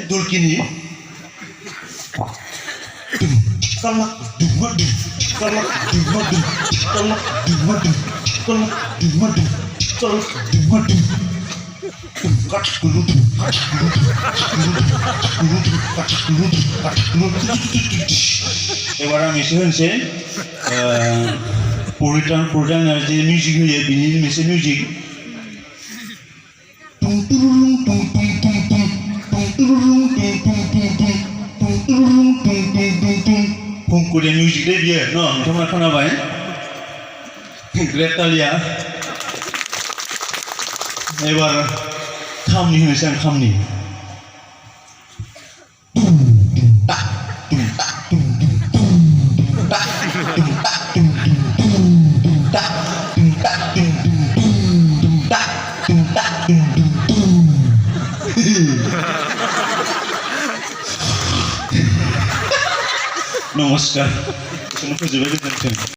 Dulkini kalak dumadu kalak dumadu kalak dumadu kalak dumadu kalak dumadu kat dulu এবার আমি শুনছে পরিটান যে music হয়ে বিনি মিছে music Pungkulian musik dia, no, cuma kena apa? Gretalia, ebar, kam ni macam kam ni. Namaskar. Semua juga